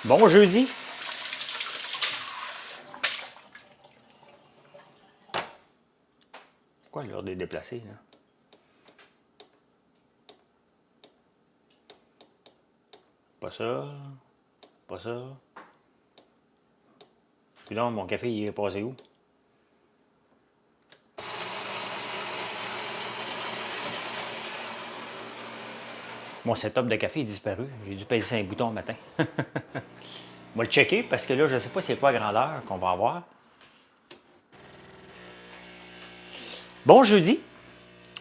Bon jeudi. Pourquoi l'heure des déplacés, là? Pas ça. Pas ça. Puis là, mon café, il est passé où? Mon setup de café est disparu. J'ai dû peser un bouton le matin. On va le checker parce que là, je ne sais pas c'est quoi la grandeur qu'on va avoir. Bon jeudi.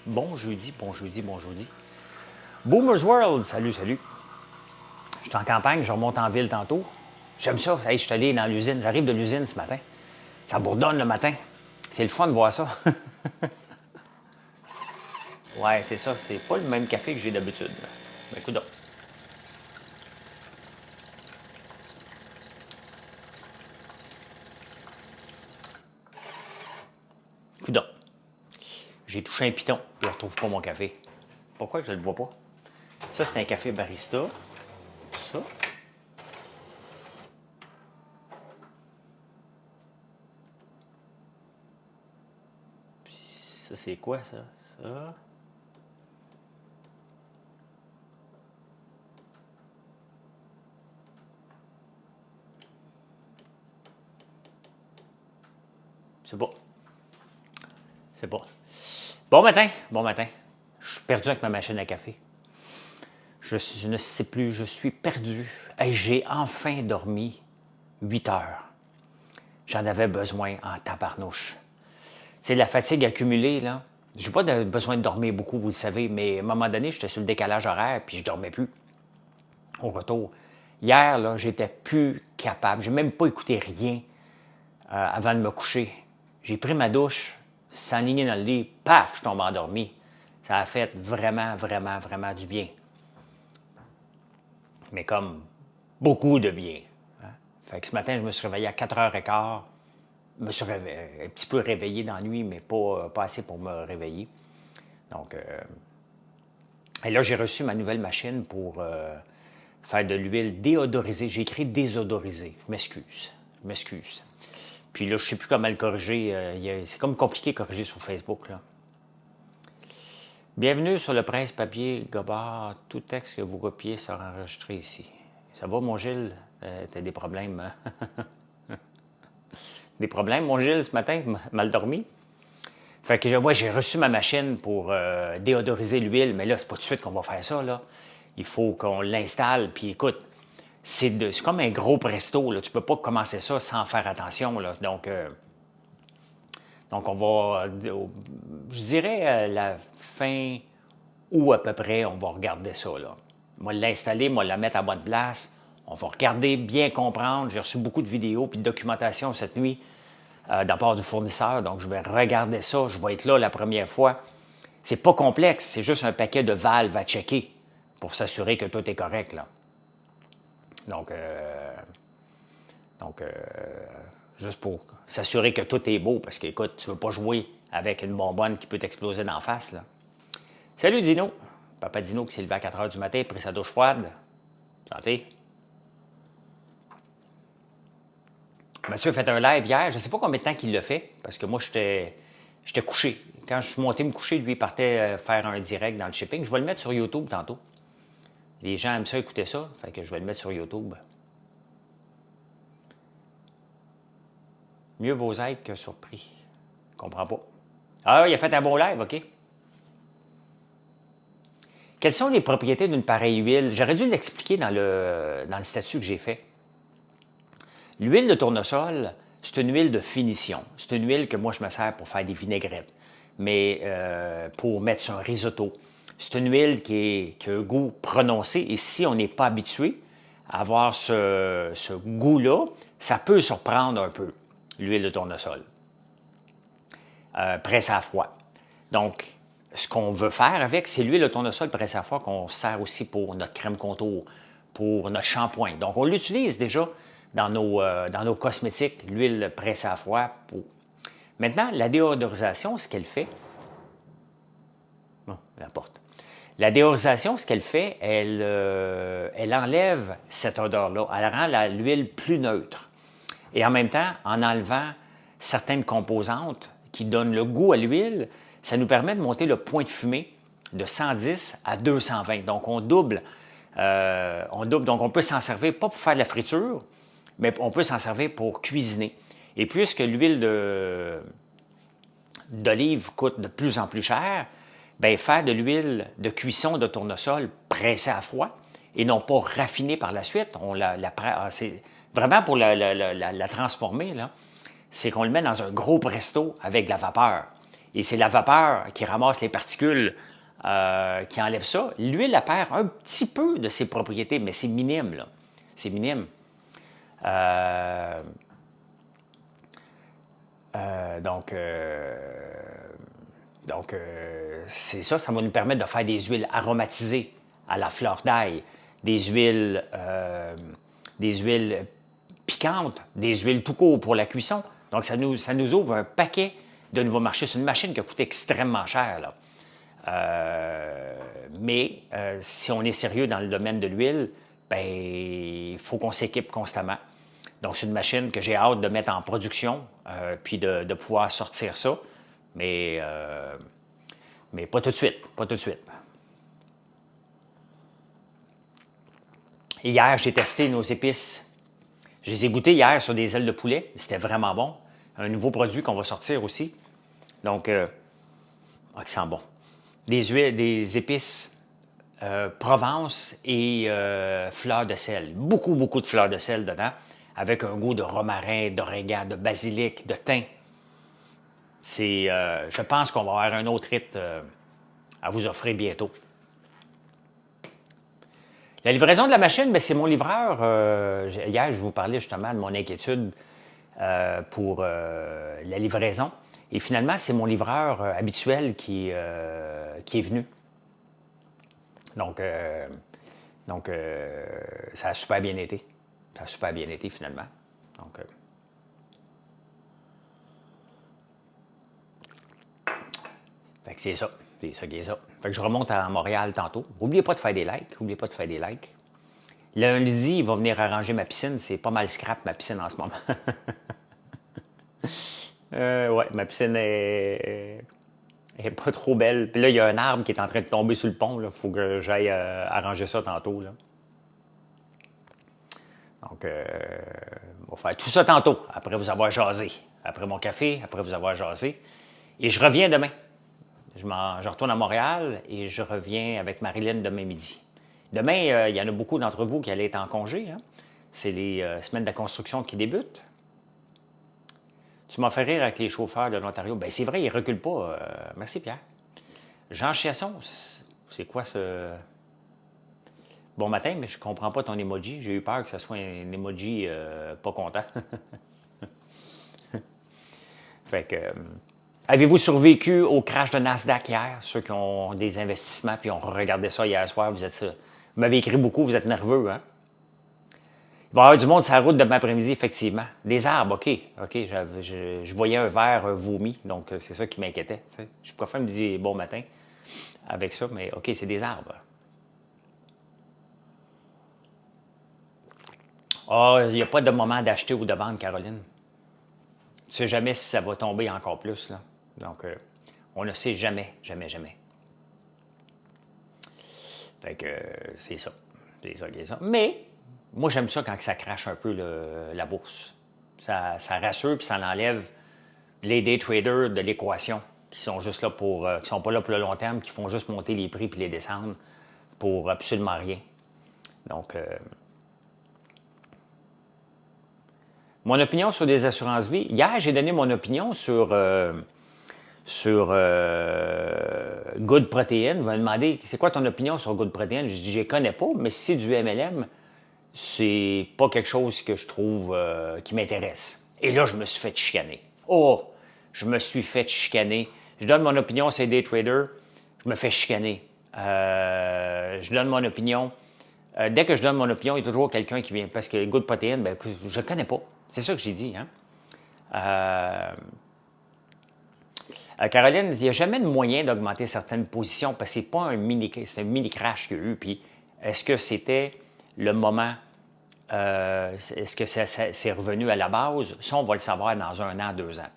Bon jeudi, bon jeudi, bon jeudi. Boomer's World, salut, salut. Je suis en campagne, je remonte en ville tantôt. J'aime ça. Hey, je suis allé dans l'usine. J'arrive de l'usine ce matin. Ça bourdonne le matin. C'est le fun de voir ça. Ouais, c'est ça. C'est pas le même café que j'ai d'habitude. Mais écoute donc. Coudon. J'ai touché un piton, puis je ne retrouve pas mon café. Pourquoi je ne le vois pas? Ça, c'est un café barista. Ça. Puis ça, c'est quoi, ça? Ça. C'est pas. C'est pas. Bon matin. Bon matin. Je suis perdu avec ma machine à café. Je ne sais plus, je suis perdu. Hey, j'ai enfin dormi 8 heures. J'en avais besoin en tabarnouche. C'est la fatigue accumulée, là. J'ai pas besoin de dormir beaucoup, vous le savez, mais à un moment donné, j'étais sur le décalage horaire, puis je dormais plus au retour. Hier, là, j'étais plus capable. J'ai même pas écouté rien avant de me coucher. J'ai pris ma douche, s'enligner dans le lit, paf, je tombe endormi. Ça a fait vraiment, vraiment, vraiment du bien. Mais comme beaucoup de bien. Hein? Fait que ce matin, je me suis réveillé à 4h15. Je me suis un petit peu réveillé dans la nuit, mais pas assez pour me réveiller. Donc, et là, j'ai reçu ma nouvelle machine pour faire de l'huile déodorisée. J'ai écrit désodorisée. Je m'excuse. Je m'excuse. Puis là, je ne sais plus comment le corriger. C'est comme compliqué de corriger sur Facebook, là. Bienvenue sur le presse-papier Gobard. Tout texte que vous copiez sera enregistré ici. Ça va, mon Gilles? T'as des problèmes, hein? Des problèmes, mon Gilles, ce matin? Mal dormi? Fait que moi, j'ai reçu ma machine pour déodoriser l'huile, mais là, c'est pas tout de suite qu'on va faire ça, là. Il faut qu'on l'installe, puis écoute, c'est comme un gros presto, là. Tu peux pas commencer ça sans faire attention, là. Donc on va, je dirais, la fin août à peu près, on va regarder ça, là. On va l'installer, on va la mettre à bonne place. On va regarder, bien comprendre. J'ai reçu beaucoup de vidéos puis de documentation cette nuit de la part du fournisseur. Donc, je vais regarder ça. Je vais être là la première fois. C'est pas complexe. C'est juste un paquet de valves à checker pour s'assurer que tout est correct, là. Donc, juste pour s'assurer que tout est beau. Parce que, écoute, tu veux pas jouer avec une bonbonne qui peut t'exploser d'en face, là. Salut, Dino. Papa Dino qui s'est levé à 4 h du matin, pris sa douche froide. Santé. Mathieu a fait un live hier. Je ne sais pas combien de temps qu'il l'a fait, parce que moi, j'étais couché. Quand je suis monté me coucher, lui, il partait faire un direct dans le shipping. Je vais le mettre sur YouTube tantôt. Les gens aiment ça, écouter ça. Fait que je vais le mettre sur YouTube. Mieux vaut être que surpris. Je comprends pas. Ah, il a fait un bon live, OK. Quelles sont les propriétés d'une pareille huile? J'aurais dû l'expliquer dans le statut que j'ai fait. L'huile de tournesol, c'est une huile de finition. C'est une huile que moi, je me sers pour faire des vinaigrettes, mais pour mettre sur un risotto. C'est une huile qui a un goût prononcé, et si on n'est pas habitué à avoir ce goût-là, ça peut surprendre un peu, l'huile de tournesol. Presse à froid. Donc, ce qu'on veut faire avec, c'est l'huile de tournesol presse à froid qu'on sert aussi pour notre crème contour, pour notre shampoing. Donc, on l'utilise déjà dans nos cosmétiques, l'huile pressée à froid. Maintenant, la déodorisation, ce qu'elle fait... Oh, la porte. La déodorisation, ce qu'elle fait, elle enlève cette odeur-là. Elle rend l'huile plus neutre. Et en même temps, en enlevant certaines composantes qui donnent le goût à l'huile, ça nous permet de monter le point de fumée de 110 à 220. Donc, on double. Donc, on peut s'en servir, pas pour faire de la friture, mais on peut s'en servir pour cuisiner. Et puisque l'huile d'olive coûte de plus en plus cher, bien, faire de l'huile de cuisson de tournesol pressée à froid et non pas raffinée par la suite, c'est vraiment pour la transformer, là, c'est qu'on le met dans un gros presto avec de la vapeur. Et c'est la vapeur qui ramasse les particules, qui enlève ça. L'huile, elle perd un petit peu de ses propriétés, mais c'est minime, là. C'est minime. Donc, c'est ça, ça va nous permettre de faire des huiles aromatisées à la fleur d'ail, des huiles piquantes, des huiles tout court pour la cuisson. Donc, ça nous ouvre un paquet de nouveaux marchés. C'est une machine qui a coûté extrêmement cher, là. Mais si on est sérieux dans le domaine de l'huile, ben, il faut qu'on s'équipe constamment. Donc, c'est une machine que j'ai hâte de mettre en production, puis de pouvoir sortir ça, mais pas tout de suite, pas tout de suite. Hier, j'ai testé nos épices. Je les ai goûtées hier sur des ailes de poulet. C'était vraiment bon. Un nouveau produit qu'on va sortir aussi. Donc, qui sent bon. Des épices Provence et fleurs de sel. Beaucoup, beaucoup de fleurs de sel dedans, avec un goût de romarin, d'origan, de basilic, de thym. Je pense qu'on va avoir un autre hit à vous offrir bientôt. La livraison de la machine, c'est mon livreur. Hier, je vous parlais justement de mon inquiétude pour la livraison. Et finalement, c'est mon livreur habituel qui est venu. Donc, ça a super bien été. Ça a super bien été, finalement. Donc, fait que c'est ça. C'est ça qui est ça. Fait que je remonte à Montréal tantôt. N'oubliez pas de faire des likes. N'oubliez pas de faire des likes. Lundi, il va venir arranger ma piscine. C'est pas mal scrap, ma piscine, en ce moment. Ouais, ma piscine est pas trop belle. Puis là, il y a un arbre qui est en train de tomber sur le pont. Il faut que j'aille arranger ça tantôt, là. Donc, on va faire tout ça tantôt, après vous avoir jasé. Après mon café, après vous avoir jasé. Et je reviens demain. Je retourne à Montréal et je reviens avec Marilyn demain midi. Demain, il y en a beaucoup d'entre vous qui allaient être en congé. Hein? C'est les semaines de la construction qui débutent. Tu m'as fait rire avec les chauffeurs de l'Ontario. Bien, c'est vrai, ils ne reculent pas. Merci, Pierre. Jean Chiasson, c'est quoi ce... Bon matin, mais je ne comprends pas ton emoji. J'ai eu peur que ce soit un emoji pas content. Fait que... avez-vous survécu au crash de Nasdaq hier? Ceux qui ont des investissements puis ont regardé ça hier soir, vous m'avez écrit beaucoup, vous êtes nerveux, hein? Il va y avoir du monde sur la route demain après-midi, effectivement. Des arbres, OK. Je voyais un verre vomi, donc c'est ça qui m'inquiétait. Je préfère me dire bon matin avec ça, mais OK, c'est des arbres. Il n'y a pas de moment d'acheter ou de vendre, Caroline. Tu ne sais jamais si ça va tomber encore plus, là. Donc, on ne sait jamais, jamais, jamais. Fait que c'est ça. C'est ça qui est ça. Mais, moi, j'aime ça quand ça crache un peu la bourse. Ça rassure puis ça enlève les day traders de l'équation qui sont juste là qui sont pas là pour le long terme, qui font juste monter les prix puis les descendre pour absolument rien. Donc, mon opinion sur des assurances-vie. Hier, j'ai donné mon opinion sur Good Protein. Vous m'avez demandé, c'est quoi ton opinion sur Good Protein? Je dis, je ne connais pas, mais si c'est du MLM, c'est pas quelque chose que je trouve qui m'intéresse. Et là, je me suis fait chicaner. Je me suis fait chicaner. Je donne mon opinion, c'est day trader. Je me fais chicaner. Je donne mon opinion. Dès que je donne mon opinion, il y a toujours quelqu'un qui vient. Parce que Good Protein, je ne connais pas. C'est ça que j'ai dit. Hein? Caroline, il n'y a jamais de moyen d'augmenter certaines positions parce que c'est pas c'est un mini crash qu'il y a eu. Puis, est-ce que c'était le moment? Est-ce que c'est revenu à la base? Ça, on va le savoir dans 1 an, 2 ans.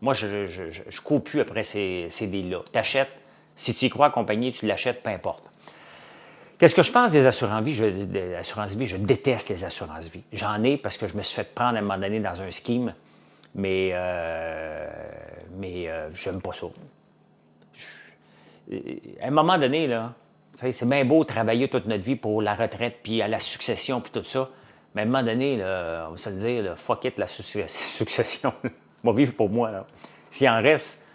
Moi, je ne cours plus après ces deals-là. Tu achètes, si tu y crois accompagné, tu l'achètes, peu importe. Qu'est-ce que je pense des assurances-vie? Je déteste les assurances-vie. J'en ai parce que je me suis fait prendre à un moment donné dans un scheme, mais j'aime pas ça. À un moment donné, là, c'est bien beau de travailler toute notre vie pour la retraite, puis à la succession, puis tout ça. Mais à un moment donné, là, on va se le dire, là, fuck it, la succession. On va vivre pour moi. S'il en reste,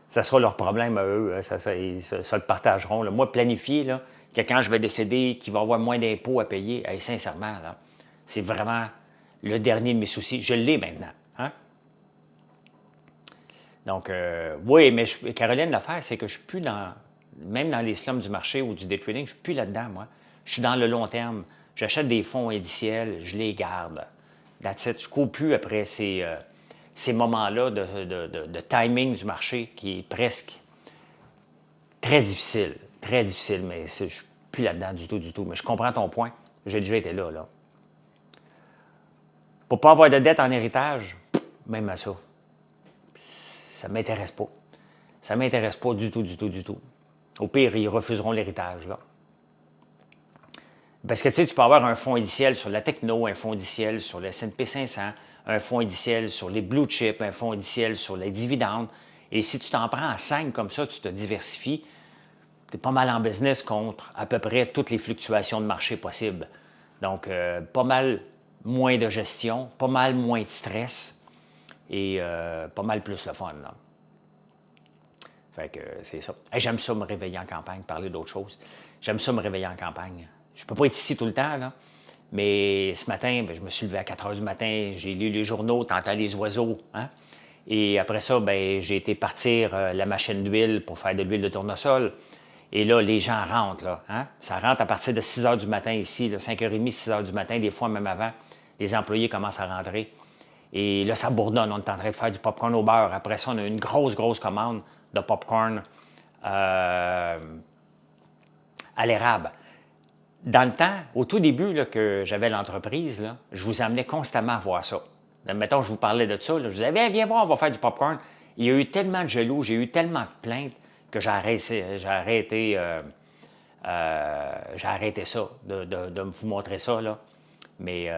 ça sera leur problème à eux. Ça le partageront. Là. Moi, planifier là, que quand je vais décéder, qu'il va y avoir moins d'impôts à payer, sincèrement, là, c'est vraiment le dernier de mes soucis. Je l'ai maintenant. Hein? Donc, oui, mais Caroline, l'affaire, c'est que je ne suis plus même dans les slums du marché ou du day trading, je ne suis plus là-dedans, moi. Je suis dans le long terme. J'achète des fonds indiciels, je les garde. That's it. Je ne cours plus après ces moments-là de timing du marché qui est presque très difficile, mais je ne suis plus là-dedans du tout. Mais je comprends ton point. J'ai déjà été là. Pour ne pas avoir de dette en héritage, même à ça, ça ne m'intéresse pas. Ça ne m'intéresse pas du tout. Au pire, ils refuseront l'héritage, là. Parce que tu sais, tu peux avoir un fonds indiciel sur la techno, un fonds indiciel sur le S&P 500, un fonds indiciel sur les blue chips, un fonds indiciel sur les dividendes. Et si tu t'en prends à 5 comme ça, tu te diversifies, tu es pas mal en business contre à peu près toutes les fluctuations de marché possibles. Donc, pas mal moins de gestion, pas mal moins de stress et pas mal plus le fun, là. Fait que c'est ça. Hey, j'aime ça me réveiller en campagne, parler d'autre chose. J'aime ça me réveiller en campagne. Je ne peux pas être ici tout le temps, là. Mais ce matin, je me suis levé à 4 heures du matin, j'ai lu les journaux, t'entends les oiseaux. Hein? Et après ça, j'ai été partir la machine d'huile pour faire de l'huile de tournesol. Et là, les gens rentrent. Là, hein? Ça rentre à partir de 6 heures du matin ici, là, 5h30, 6 heures du matin, des fois même avant. Les employés commencent à rentrer. Et là, ça bourdonne. On est en train de faire du popcorn au beurre. Après ça, on a une grosse commande de popcorn à l'érable. Dans le temps, au tout début là, que j'avais l'entreprise, là, je vous amenais constamment à voir ça. Là, mettons, je vous parlais de ça. Là, je vous disais, viens voir, on va faire du popcorn. Il y a eu tellement de jaloux, j'ai eu tellement de plaintes que j'ai arrêté ça, de vous montrer ça. Là. Mais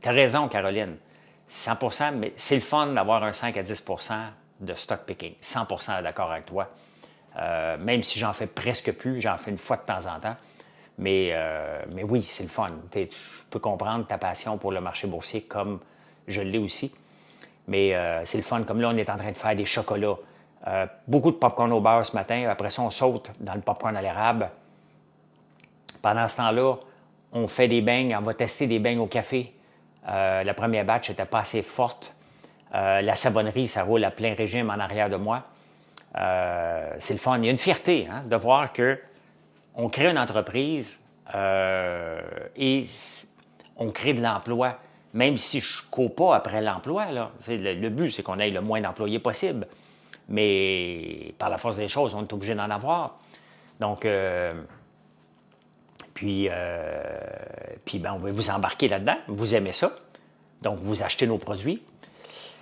tu as raison, Caroline. 100 mais c'est le fun d'avoir un 5 à 10 de stock picking. 100 d'accord avec toi. Même si j'en fais presque plus, j'en fais une fois de temps en temps. Mais oui, c'est le fun. Je peux comprendre ta passion pour le marché boursier comme je l'ai aussi. Mais c'est le fun. Comme là, on est en train de faire des chocolats. Beaucoup de popcorn au beurre ce matin. Après ça, on saute dans le popcorn à l'érable. Pendant ce temps-là, on fait des beignes. On va tester des beignes au café. La première batch n'était pas assez forte. La savonnerie, ça roule à plein régime en arrière de moi. C'est le fun. Il y a une fierté de voir qu'on crée une entreprise et on crée de l'emploi. Même si je ne cours pas après l'emploi, le but, c'est qu'on ait le moins d'employés possible. Mais par la force des choses, on est obligé d'en avoir. Donc, on va vous embarquer là-dedans. Vous aimez ça. Donc, vous achetez nos produits.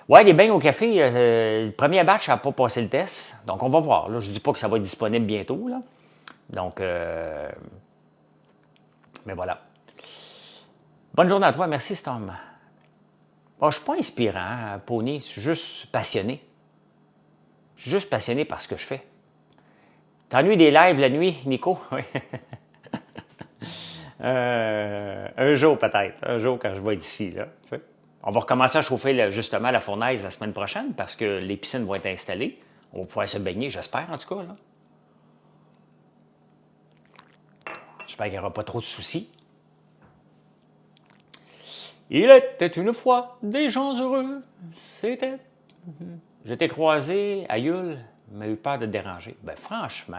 Oui, les beignes au café, le premier batch n'a pas passé le test. Donc, on va voir. Là, je ne dis pas que ça va être disponible bientôt. Là. Donc, mais voilà. Bonne journée à toi. Merci, Storm. Je ne suis pas inspirant, Pony. Je suis juste passionné. Je suis juste passionné par ce que je fais. T'ennuies des lives la nuit, Nico? Oui. Un jour peut-être. Un jour quand je vais être ici. Là, on va recommencer à chauffer justement la fournaise la semaine prochaine parce que les piscines vont être installées. On va pouvoir se baigner, j'espère en tout cas. Là. J'espère qu'il n'y aura pas trop de soucis. Il était une fois des gens heureux. C'était. Je t'ai croisé à Yule, mais eu peur de te déranger. Franchement,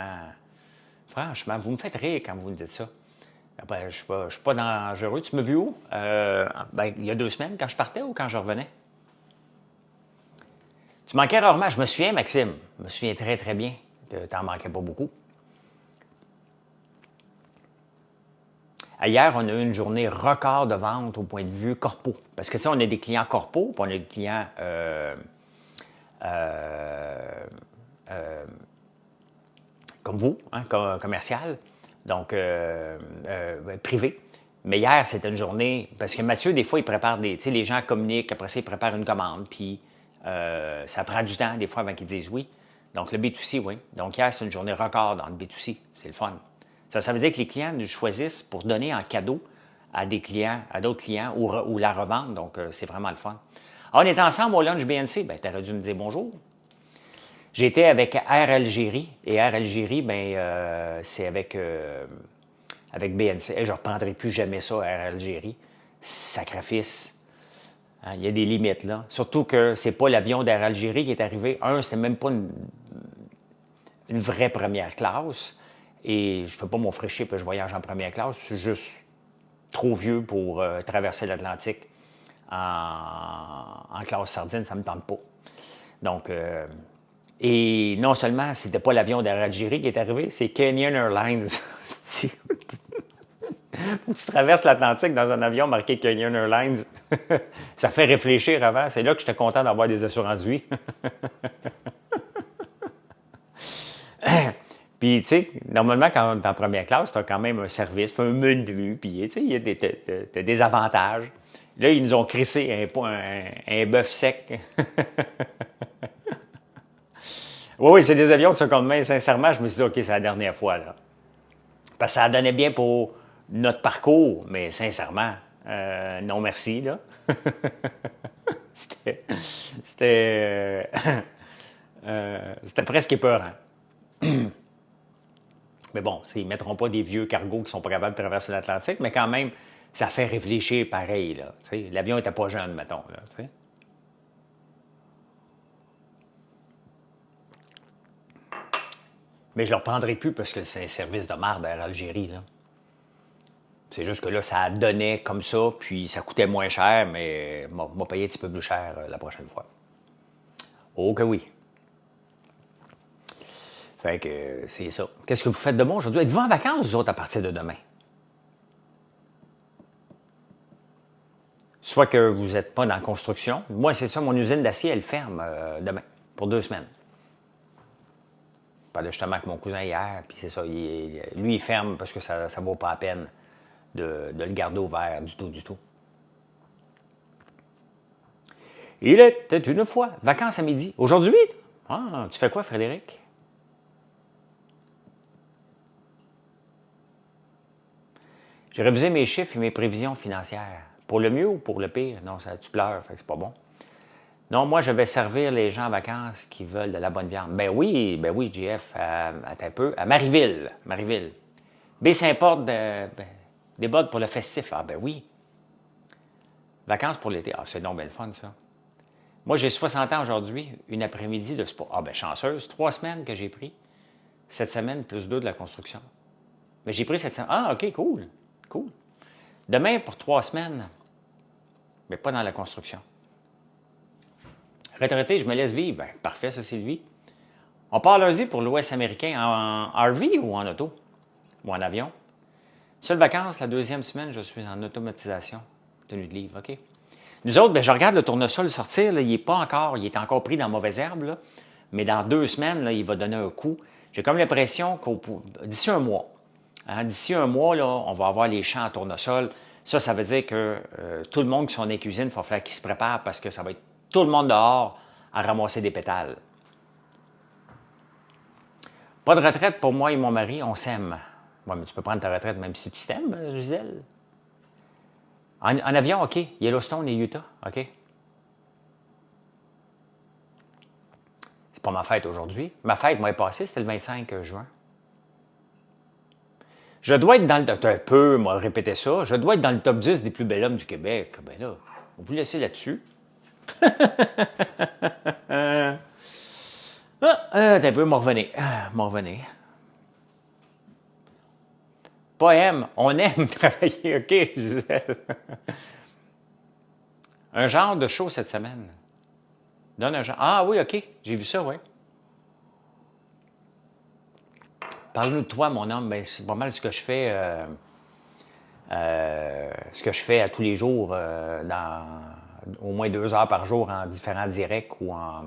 vous me faites rire quand vous me dites ça. Je ne suis pas dangereux. Tu m'as vu où? Il y a 2 semaines, quand je partais ou quand je revenais? Tu manquais rarement. Je me souviens, Maxime, je me souviens très, très bien que tu n'en manquais pas beaucoup. Hier, on a eu une journée record de vente au point de vue corpo. Parce que, tu sais, on a des clients corpo, puis on a des clients comme vous, hein, commercial, donc privé. Mais hier, c'était une journée, parce que Mathieu, des fois, il prépare des, tu sais, les gens communiquent, après ça, ils préparent une commande, puis ça prend du temps, des fois, avant qu'ils disent oui. Donc, le B2C, oui. Donc, hier, c'est une journée record dans le B2C. C'est le fun. Ça veut dire que les clients nous choisissent pour donner en cadeau à des clients, à d'autres clients ou la revendre. Donc, c'est vraiment le fun. Alors, on est ensemble au lunch BNC. Bien, tu aurais dû me dire bonjour. J'étais avec Air Algérie. Et Air Algérie, bien, c'est avec BNC. Et je ne reprendrai plus jamais ça, Air Algérie. Sacrifice. Hein, il y a des limites, là. Surtout que c'est pas l'avion d'Air Algérie qui est arrivé. C'était même pas une vraie première classe. Et je ne fais pas mon fraîchier puis je voyage en première classe. Je suis juste trop vieux pour traverser l'Atlantique en classe sardine. Ça ne me tente pas. Donc, et non seulement c'était pas l'avion d'Air Algérie qui est arrivé, c'est Kenyan Airlines. Faut que tu traverses l'Atlantique dans un avion marqué Kenyan Airlines. Ça fait réfléchir avant. C'est là que j'étais content d'avoir des assurances vie. Puis, tu sais, normalement, quand tu es en première classe, tu as quand même un service, tu as un menu, puis, tu sais, tu as des avantages. Là, ils nous ont crissé un bœuf sec. Oui, c'est des avions de seconde main. Sincèrement, je me suis dit, OK, c'est la dernière fois, là. Parce que ça donnait bien pour notre parcours, mais sincèrement, non merci, là. C'était presque épeurant. Mais bon, ils ne mettront pas des vieux cargos qui ne sont pas capables de traverser l'Atlantique, mais quand même, ça fait réfléchir pareil, là. L'avion n'était pas jeune, mettons, là, t'sais. Mais je ne le reprendrai plus parce que c'est un service de marde à Algérie, là. C'est juste que là, ça donnait comme ça, puis ça coûtait moins cher, mais m'a payé un petit peu plus cher la prochaine fois. Oh que oui. Fait que c'est ça. Qu'est-ce que vous faites de bon aujourd'hui? Êtes-vous en vacances, vous autres, à partir de demain? Soit que vous n'êtes pas dans la construction. Moi, c'est ça, mon usine d'acier, elle ferme demain, pour 2 semaines. Je parlais justement avec mon cousin hier, puis c'est ça, lui, il ferme parce que ça ne vaut pas la peine de le garder ouvert du tout, du tout. Il était une fois, vacances à midi. Aujourd'hui? Ah, tu fais quoi, Frédéric? J'ai révisé mes chiffres et mes prévisions financières. Pour le mieux ou pour le pire? Non, ça, tu pleures, fait que c'est pas bon. Non, moi, je vais servir les gens en vacances qui veulent de la bonne viande. Ben oui, JF, attends un peu. À Marieville. B s'importe des bottes pour le festif. Ah ben oui. Vacances pour l'été. Ah, c'est donc bien le fun, ça. Moi, j'ai 60 ans aujourd'hui, une après-midi de sport. Ah ben chanceuse, 3 semaines que j'ai pris. Cette semaine, plus 2 de la construction. Mais j'ai pris cette semaine. Ah, OK, cool. Demain, pour 3 semaines, mais pas dans la construction. Retraité, je me laisse vivre. Ben, parfait, ça, Sylvie. On part lundi pour l'Ouest américain en RV ou en auto? Ou en avion? Seule vacances, la 2e semaine, je suis en automatisation. Tenue de livre, OK? Nous autres, ben, je regarde le tournesol sortir. Là, il est encore pris dans mauvaise herbe. Là, mais dans 2 semaines, là, il va donner un coup. J'ai comme l'impression que d'ici un mois, d'ici un mois, là, on va avoir les champs en tournesol. Ça veut dire que tout le monde qui sont dans les cuisines, il va falloir qu'ils se préparent parce que ça va être tout le monde dehors à ramasser des pétales. Pas de retraite pour moi et mon mari, on s'aime. Oui, mais tu peux prendre ta retraite même si tu t'aimes, Gisèle. En avion, OK. Yellowstone et Utah, OK. C'est pas ma fête aujourd'hui. Ma fête m'a passé, c'était le 25 juin. Je dois être dans le... Un peu, moi, répéter ça. Je dois être dans le top 10 des plus bels hommes du Québec. Ben là, on vous laisser là-dessus. T'as un peu, m'en revenez. Poème, on aime travailler, OK, Gisèle. Un genre de show cette semaine. Donne un genre. Ah oui, OK. J'ai vu ça, oui. Parle-nous de toi, mon homme. Ben, c'est pas mal ce que je fais. Ce que je fais à tous les jours, dans au moins 2 heures par jour en différents directs ou en.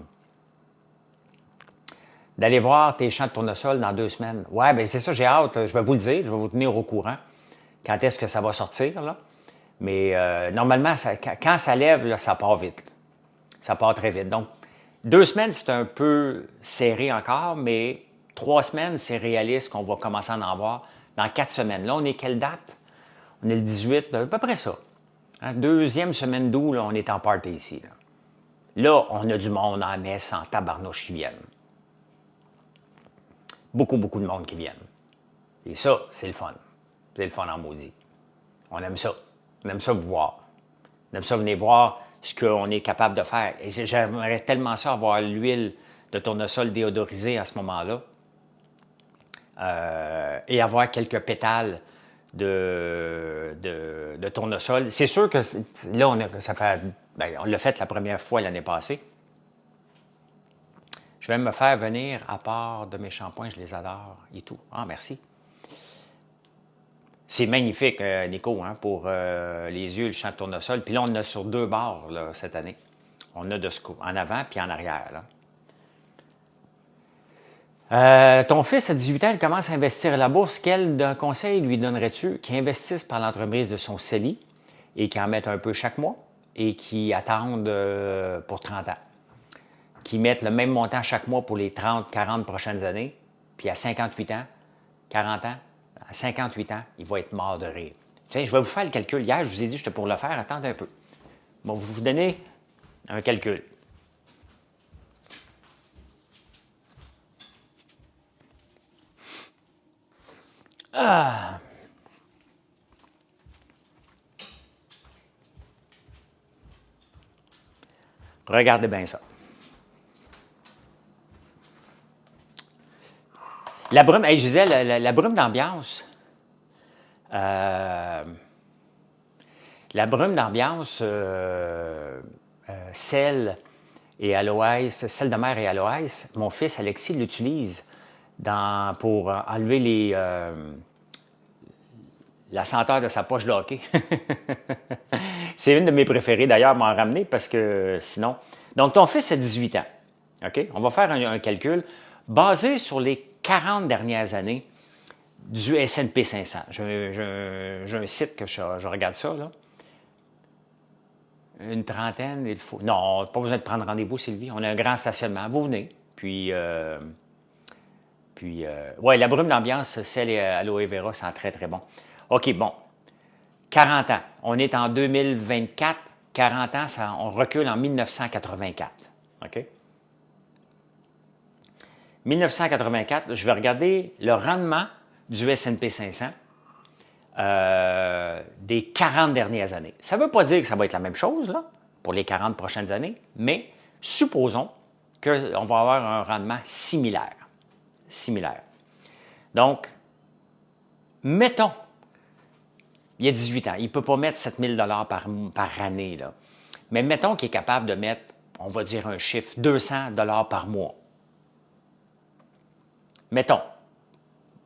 D'aller voir tes champs de tournesol dans 2 semaines. Ouais, ben c'est ça, j'ai hâte. Je vais vous le dire, je vais vous tenir au courant. Quand est-ce que ça va sortir, là? Mais normalement, quand ça lève, là, ça part vite. Ça part très vite. Donc, 2 semaines, c'est un peu serré encore, mais 3 semaines, c'est réaliste qu'on va commencer à en avoir dans 4 semaines. Là, on est quelle date? On est le 18, à peu près ça. Hein? Deuxième semaine d'août, là, on est en party ici. Là, on a du monde en messe, en tabarnouche qui viennent. Beaucoup, beaucoup de monde qui viennent. Et ça, c'est le fun. C'est le fun en maudit. On aime ça. On aime ça vous voir. On aime ça venir voir ce qu'on est capable de faire. Et j'aimerais tellement ça avoir l'huile de tournesol déodorisée à ce moment-là. Et avoir quelques pétales de tournesol. C'est sûr que là, on l'a fait la première fois l'année passée. Je vais me faire venir, à part de mes shampoings, je les adore et tout. Ah, merci. C'est magnifique, Nico, hein, pour les yeux, le champ de tournesol. Puis là, on en a sur 2 bords là, cette année. On a de ce en avant puis en arrière. Là. Ton fils, à 18 ans, il commence à investir à la bourse. Quel conseil lui donnerais-tu qu'il investisse par l'entremise de son CELI et qu'il en mette un peu chaque mois et qu'il attende pour 30 ans? Qu'il mette le même montant chaque mois pour les 30, 40 prochaines années, puis à 58 ans, 40 ans, à 58 ans, il va être mort de rire. Tiens, je vais vous faire le calcul. Hier, je vous ai dit que j'étais pour le faire. Attendez un peu. Bon, vous donner un calcul. Ah! Regardez bien ça. La brume, hey, je disais, la brume d'ambiance. La brume d'ambiance, sel et aloès, sel de mer et aloès, mon fils Alexis l'utilise pour enlever la senteur de sa poche de hockey. C'est une de mes préférées d'ailleurs, m'en ramener parce que sinon. Donc, ton fils a 18 ans. OK? On va faire un calcul basé sur les 40 dernières années du S&P 500. J'ai un site que je regarde ça, là. Une trentaine, il faut. Non, pas besoin de prendre rendez-vous, Sylvie. On a un grand stationnement. Vous venez. Puis ouais, la brume d'ambiance, sel et aloe vera, sent très, très bon. OK, bon. 40 ans. On est en 2024. 40 ans, on recule en 1984. OK? 1984, je vais regarder le rendement du S&P 500 des 40 dernières années. Ça ne veut pas dire que ça va être la même chose là, pour les 40 prochaines années, mais supposons qu'on va avoir un rendement similaire. Donc, mettons, il y a 18 ans, il ne peut pas mettre 7 000 par année, là. Mais mettons qu'il est capable de mettre, on va dire un chiffre, 200 par mois. Mettons,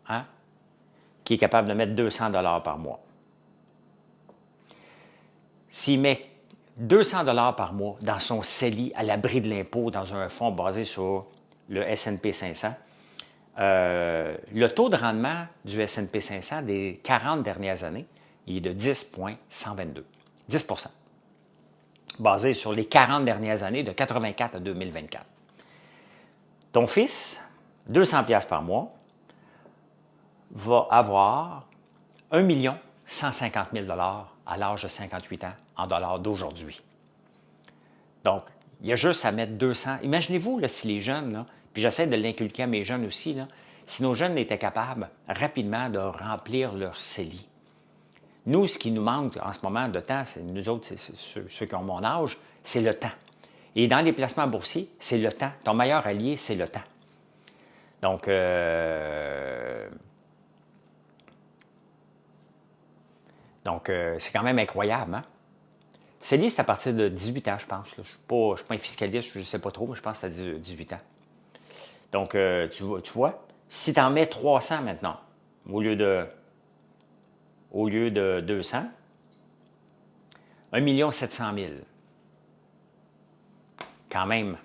hein, qui est capable de mettre 200 par mois. S'il met 200 par mois dans son CELI à l'abri de l'impôt dans un fonds basé sur le S&P 500, le taux de rendement du S&P 500 des 40 dernières années, il est de 10,122. 10 basé sur les 40 dernières années de 84 à 2024. Ton fils, 200 $ par mois, va avoir 1 150 000 $ à l'âge de 58 ans en dollars d'aujourd'hui. Donc, il y a juste à mettre 200. Imaginez-vous là, si les jeunes, là, puis j'essaie de l'inculquer à mes jeunes aussi, là, si nos jeunes étaient capables rapidement de remplir leur CELI. Nous, ce qui nous manque en ce moment de temps, c'est nous autres, c'est ceux qui ont mon âge, c'est le temps. Et dans les placements boursiers, c'est le temps. Ton meilleur allié, c'est le temps. Donc, c'est quand même incroyable, hein? CELI, c'est à partir de 18 ans, je pense. Là. Je ne suis pas un fiscaliste, je ne sais pas trop, mais je pense que c'est à 18 ans. Donc, tu vois, si tu en mets 300 maintenant, au lieu de 200, 1 700 000. Quand même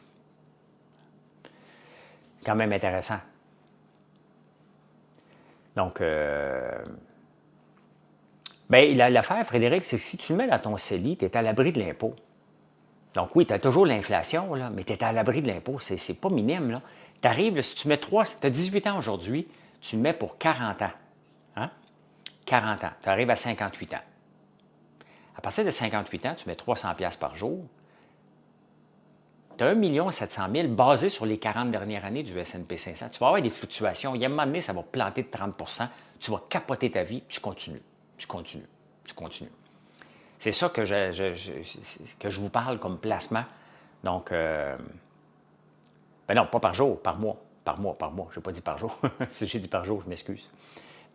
intéressant. Donc, l'affaire, Frédéric, c'est que si tu le mets dans ton CELI, tu es à l'abri de l'impôt. Donc oui, tu as toujours l'inflation, là, mais tu es à l'abri de l'impôt. C'est pas minime. Tu arrives, si tu mets 3, tu as 18 ans aujourd'hui, tu le mets pour 40 ans. Hein? 40 ans. Tu arrives à 58 ans. À partir de 58 ans, tu mets 300$ par jour. Tu as 1 700 000 basé sur les 40 dernières années du S&P 500. Tu vas avoir des fluctuations. Il y a un moment donné, ça va planter de 30 %. Tu vas capoter ta vie, tu continues. C'est ça que je vous parle comme placement. Donc, non, pas par jour, par mois. Par mois. Je n'ai pas dit par jour. Si j'ai dit par jour, je m'excuse.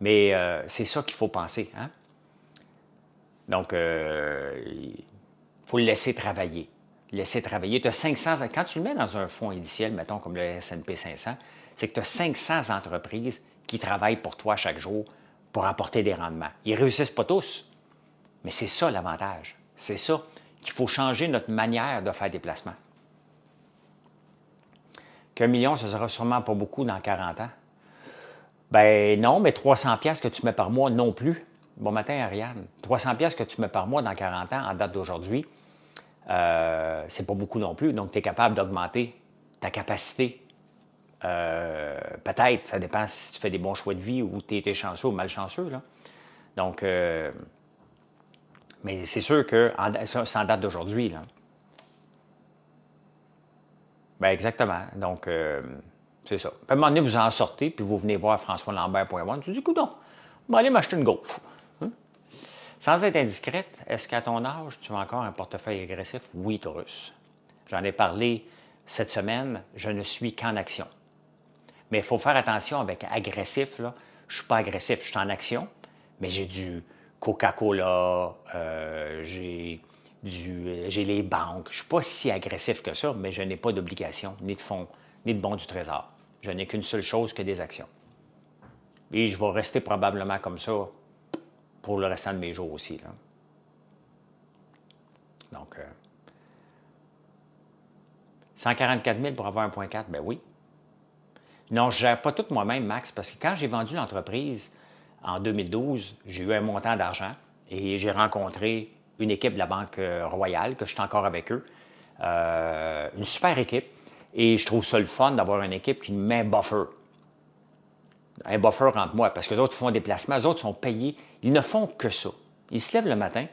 Mais c'est ça qu'il faut penser. Hein? Donc, il faut le laisser travailler. Tu as 500, quand tu le mets dans un fonds indiciel, mettons comme le S&P 500, c'est que tu as 500 entreprises qui travaillent pour toi chaque jour pour apporter des rendements. Ils ne réussissent pas tous, mais c'est ça l'avantage. C'est ça qu'il faut changer notre manière de faire des placements. Qu'1 million, ce sera sûrement pas beaucoup dans 40 ans. Ben non, mais 300$ que tu mets par mois non plus. Bon matin, Ariane. 300$ que tu mets par mois dans 40 ans, en date d'aujourd'hui, c'est pas beaucoup non plus. Donc, tu es capable d'augmenter ta capacité. Peut-être, ça dépend si tu fais des bons choix de vie ou tu es chanceux ou malchanceux. Là. Donc, mais c'est sûr que c'est en date d'aujourd'hui. Ben exactement. Donc, c'est ça. Puis à un moment donné, vous en sortez, puis vous venez voir françoislambert.one. Tu dis, coudonc, je vais aller m'acheter une gaufre. Hein? Sans être indiscrète, est-ce qu'à ton âge, tu as encore un portefeuille agressif? Oui, Taurus. J'en ai parlé cette semaine, je ne suis qu'en action. Mais il faut faire attention avec agressif. Là. Je ne suis pas agressif, je suis en action, mais j'ai du Coca-Cola, j'ai les banques. Je ne suis pas si agressif que ça, mais je n'ai pas d'obligation, ni de fonds, ni de bons du trésor. Je n'ai qu'une seule chose que des actions. Et je vais rester probablement comme ça pour le restant de mes jours aussi. Là. Donc, 144 000 pour avoir 1,4, ben oui. Non, je ne gère pas tout moi-même, Max, parce que quand j'ai vendu l'entreprise en 2012, j'ai eu un montant d'argent et j'ai rencontré une équipe de la Banque Royale, que je suis encore avec eux. Une super équipe. Et je trouve ça le fun d'avoir une équipe qui me met un buffer. Un buffer entre moi, parce que les autres font des placements, les autres sont payés. Ils ne font que ça. Ils se lèvent le matin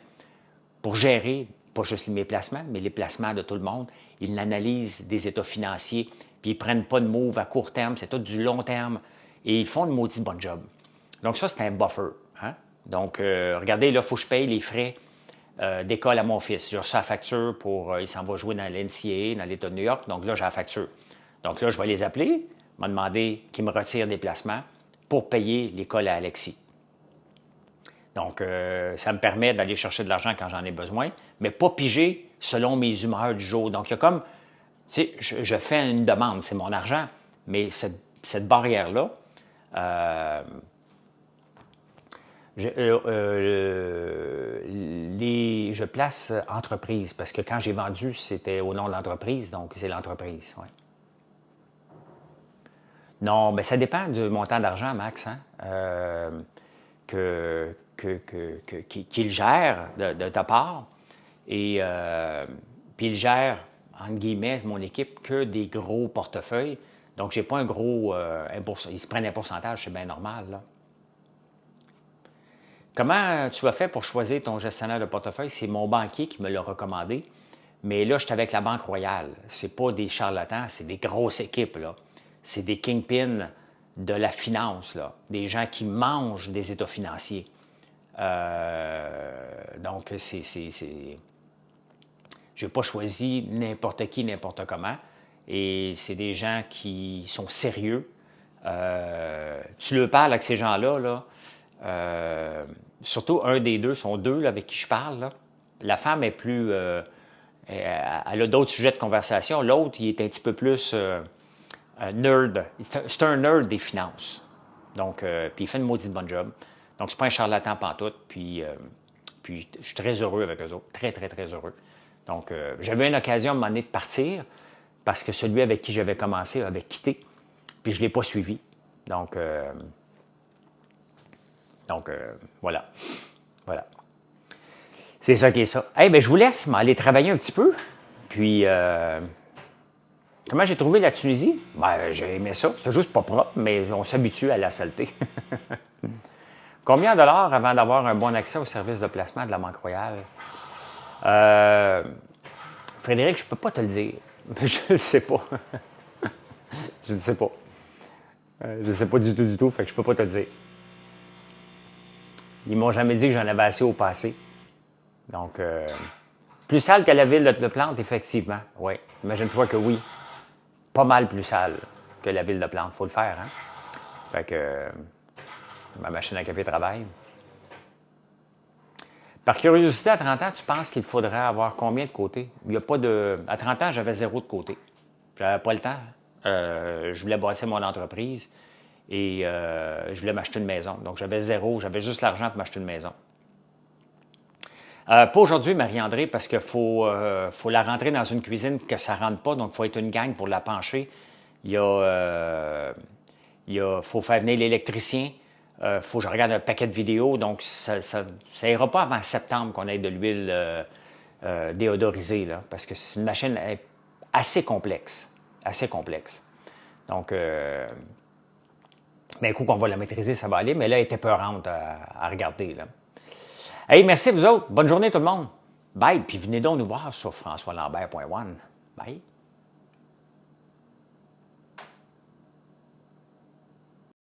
pour gérer, pas juste mes placements, mais les placements de tout le monde. Ils analysent des états financiers, puis ils ne prennent pas de move à court terme, c'est tout du long terme. Et ils font le maudit bon job. Donc ça, c'est un buffer. Hein? Donc, regardez, là, il faut que je paye les frais d'école à mon fils. J'ai reçu la facture pour... il s'en va jouer dans l'NCAA, dans l'État de New York. Donc là, j'ai la facture. Donc là, je vais les appeler, m'a demandé qu'ils me retirent des placements pour payer l'école à Alexis. Donc, ça me permet d'aller chercher de l'argent quand j'en ai besoin, mais pas piger selon mes humeurs du jour. Donc, il y a comme... Tu sais, je fais une demande, c'est mon argent, mais cette barrière-là... je place entreprise, parce que quand j'ai vendu, c'était au nom de l'entreprise, donc c'est l'entreprise. Ouais. Non, mais ça dépend du montant d'argent, Max, hein, qu'il gère de ta part. Et puis il gère, entre guillemets, mon équipe, que des gros portefeuilles. Donc, j'ai pas un gros... ils se prennent un pourcentage, c'est bien normal, là. Comment tu as fait pour choisir ton gestionnaire de portefeuille? C'est mon banquier qui me l'a recommandé. Mais là, je suis avec la Banque Royale. Ce n'est pas des charlatans, c'est des grosses équipes, là. C'est des kingpins de la finance, là. Des gens qui mangent des états financiers. Donc, je n'ai pas choisi n'importe qui, n'importe comment. Et c'est des gens qui sont sérieux. Tu le parles avec ces gens-là, là. Surtout un des deux, sont deux là, avec qui je parle, là, La femme est plus... elle a d'autres sujets de conversation. L'autre, il est un petit peu plus nerd. C'est un nerd des finances. Donc, puis il fait une maudite bonne job. Donc, c'est pas un charlatan pantoute. Puis je suis très heureux avec eux autres. Très, très, très heureux. Donc, j'avais une occasion à un moment donné de partir parce que celui avec qui j'avais commencé avait quitté. Puis je ne l'ai pas suivi. Donc, voilà. Voilà. C'est ça qui est ça. Eh bien, je vous laisse m'aller travailler un petit peu. Puis, comment j'ai trouvé la Tunisie? Ben, j'ai aimé ça. C'est juste pas propre, mais on s'habitue à la saleté. Combien de dollars avant d'avoir un bon accès au service de placement de la Banque Royale? Frédéric, je ne peux pas te le dire. Je ne le sais pas. Je ne sais pas. Je ne sais pas du tout, fait que je ne peux pas te le dire. Ils m'ont jamais dit que j'en avais assez au passé. Donc, plus sale que la ville de Plante, effectivement. Oui, imagine-toi que oui. Pas mal plus sale que la ville de Plante. Il faut le faire, hein? Fait que ma machine à café travaille. Par curiosité, à 30 ans, tu penses qu'il faudrait avoir combien de côté? Il n'y a pas de... À 30 ans, j'avais 0 de côté. J'avais pas le temps. Je voulais bâtir mon entreprise et je voulais m'acheter une maison. Donc, j'avais 0. J'avais juste l'argent pour m'acheter une maison. Pas aujourd'hui, Marie-André, parce qu'il faut la rentrer dans une cuisine que ça ne rentre pas, donc il faut être une gang pour la pencher. Faut faire venir l'électricien. Faut que je regarde un paquet de vidéos, donc ça ira pas avant septembre qu'on ait de l'huile déodorisée, là, parce que c'est une machine assez complexe. Assez complexe. Donc, mais un coup qu'on va la maîtriser, ça va aller, mais là, elle était peurante à regarder, là. Hey, merci à vous autres. Bonne journée tout le monde. Bye. Puis venez donc nous voir sur françoislambert.one. Bye.